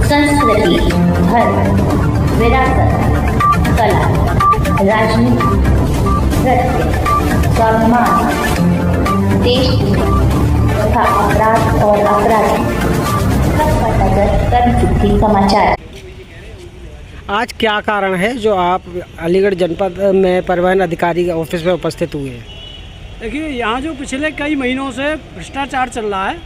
संस्कृति, धर्म, विरासत, कला, राजनीति, नृत्य, स्वाभिमान, देश तथा अपराध और अपराधी सबका नजर कर चुकी समाचार। आज क्या कारण है जो आप अलीगढ़ जनपद में परिवहन अधिकारी के ऑफिस में उपस्थित हुए हैं? देखिए, यहाँ जो पिछले कई महीनों से भ्रष्टाचार चल रहा है,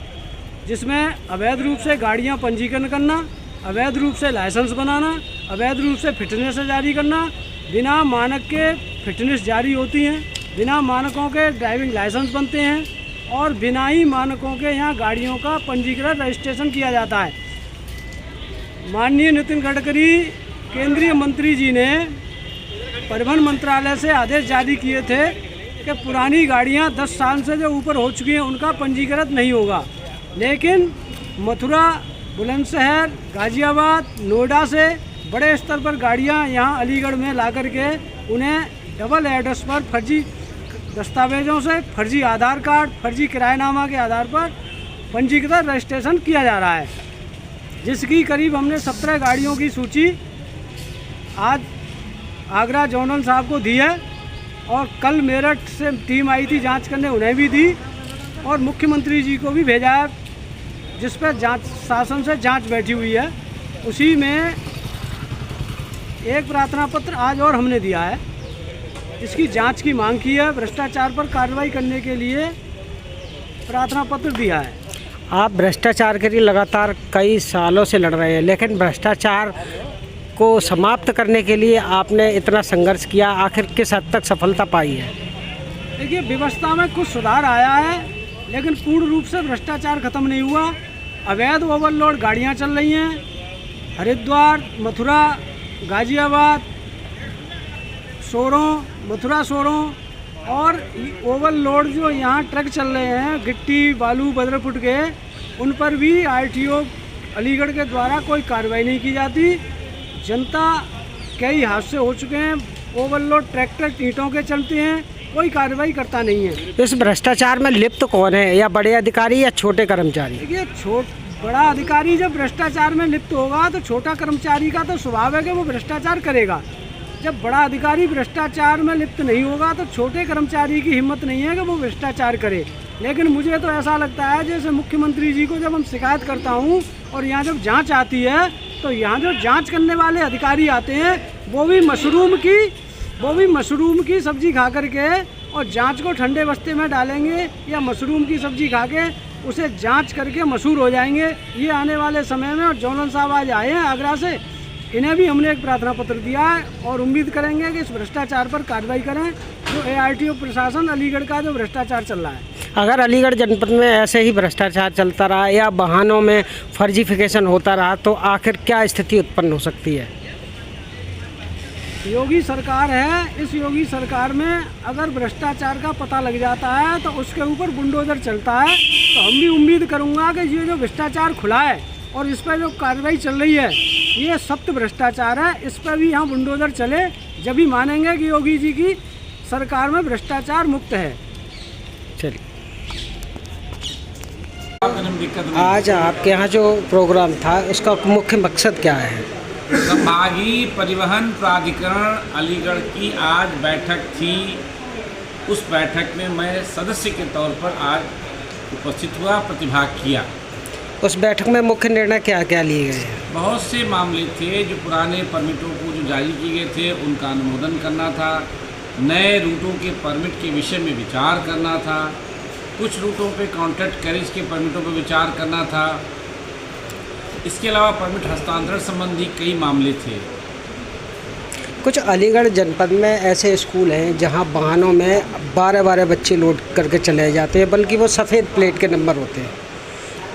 जिसमें अवैध रूप से गाड़ियाँ पंजीकरण करना, अवैध रूप से लाइसेंस बनाना, अवैध रूप से फिटनेस जारी करना, बिना मानक के फिटनेस जारी होती हैं, बिना मानकों के ड्राइविंग लाइसेंस बनते हैं और बिना ही मानकों के यहाँ गाड़ियों का पंजीकरण रजिस्ट्रेशन किया जाता है। माननीय नितिन गडकरी केंद्रीय मंत्री जी ने परिवहन मंत्रालय से आदेश जारी किए थे कि पुरानी गाड़ियां 10 साल से जो ऊपर हो चुकी हैं उनका पंजीकरण नहीं होगा, लेकिन मथुरा, बुलंदशहर, गाजियाबाद, नोएडा से बड़े स्तर पर गाड़ियां यहां अलीगढ़ में ला कर के उन्हें डबल एड्रेस पर फर्जी दस्तावेज़ों से, फर्जी आधार कार्ड, फर्जी किराएनामा के आधार पर पंजीकृत रजिस्ट्रेशन किया जा रहा है, जिसकी करीब हमने 17 गाड़ियों की सूची आज आगरा जोनल साहब को दी है और कल मेरठ से टीम आई थी जांच करने, उन्हें भी दी और मुख्यमंत्री जी को भी भेजा है, जिस पर जांच शासन से जांच बैठी हुई है। उसी में एक प्रार्थना पत्र आज और हमने दिया है, इसकी जांच की मांग की है, भ्रष्टाचार पर कार्रवाई करने के लिए प्रार्थना पत्र दिया है। आप भ्रष्टाचार के लिए लगातार कई सालों से लड़ रहे हैं, लेकिन भ्रष्टाचार को समाप्त करने के लिए आपने इतना संघर्ष किया, आखिर किस हद तक सफलता पाई है? देखिए, व्यवस्था में कुछ सुधार आया है, लेकिन पूर्ण रूप से भ्रष्टाचार खत्म नहीं हुआ। अवैध ओवरलोड गाड़ियां चल रही हैं, हरिद्वार, मथुरा, गाजियाबाद, सोरों, मथुरा सोरों और ओवरलोड जो यहाँ ट्रक चल रहे हैं गिट्टी, बालू, बदरपुट के, उन पर भी RTO अलीगढ़ के द्वारा कोई कार्रवाई नहीं की जाती। जनता कई हादसे हो चुके हैं, ओवरलोड ट्रैक्टर ईंटों के चलते हैं, कोई कार्रवाई करता नहीं है। इस भ्रष्टाचार में लिप्त कौन है, या बड़े अधिकारी या छोटे कर्मचारी? देखिए, बड़ा अधिकारी जब भ्रष्टाचार में लिप्त होगा तो छोटा कर्मचारी का तो स्वभाव है कि वो भ्रष्टाचार करेगा। जब बड़ा अधिकारी भ्रष्टाचार में लिप्त नहीं होगा तो छोटे कर्मचारी की हिम्मत नहीं है कि वो भ्रष्टाचार करे। लेकिन मुझे तो ऐसा लगता है जैसे मुख्यमंत्री जी को जब हम शिकायत करता हूँ और यहाँ जब जांच आती है तो यहाँ जो जांच करने वाले अधिकारी आते हैं वो भी मशरूम की सब्जी खा करके और जांच को ठंडे बस्ते में डालेंगे या मशरूम की सब्जी खा के उसे जांच करके मशहूर हो जाएंगे। ये आने वाले समय में, और जोनल साहब आज आए हैं आगरा से, इन्हें भी हमने एक प्रार्थना पत्र दिया है और उम्मीद करेंगे कि इस भ्रष्टाचार पर कार्रवाई करें जो ARTO प्रशासन अलीगढ़ का जो भ्रष्टाचार चल रहा है। अगर अलीगढ़ जनपद में ऐसे ही भ्रष्टाचार चलता रहा या वाहनों में फर्जीफिकेशन होता रहा तो आखिर क्या स्थिति उत्पन्न हो सकती है? योगी सरकार है, इस योगी सरकार में अगर भ्रष्टाचार का पता लग जाता है तो उसके ऊपर बुलडोजर चलता है। तो हम भी उम्मीद करूंगा कि ये जो भ्रष्टाचार खुला है और इस पर जो कार्रवाई चल रही है ये सख्त भ्रष्टाचार है, इस पर भी यहाँ बुलडोजर चले, जब भी मानेंगे कि योगी जी की सरकार में भ्रष्टाचार मुक्त है। चलिए, आज आपके यहाँ जो प्रोग्राम था उसका मुख्य मकसद क्या है? संभागीय परिवहन प्राधिकरण अलीगढ़ की आज बैठक थी। उस बैठक में मैं सदस्य के तौर पर आज उपस्थित हुआ, प्रतिभाग किया। उस बैठक में मुख्य निर्णय क्या क्या लिए गए? बहुत से मामले थे, जो पुराने परमिटों को जो जारी किए गए थे उनका अनुमोदन करना था, नए रूटों के परमिट के विषय में विचार करना था, कुछ रूटों पे कॉन्ट्रैक्ट कैरेज के परमिटों पर विचार करना था। इसके अलावा परमिट हस्तांतरण संबंधी कई मामले थे। कुछ अलीगढ़ जनपद में ऐसे स्कूल हैं जहां वाहनों में 12-12 बच्चे लोड करके चले जाते हैं, बल्कि वो सफ़ेद प्लेट के नंबर होते हैं।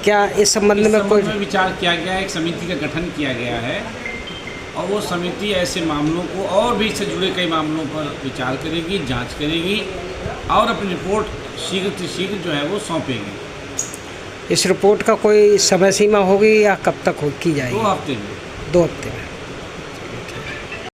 क्या इस संबंध में कोई विचार किया गया है? एक समिति का गठन किया गया है और वो समिति ऐसे मामलों को और भी इससे जुड़े कई मामलों पर विचार करेगी, जांच करेगी और अपनी रिपोर्ट शीघ्र से शीघ्र जो है वो सौंपेगी। इस रिपोर्ट का कोई समय सीमा होगी या कब तक की जाएगी? 2 हफ्ते में। 2 हफ्ते में।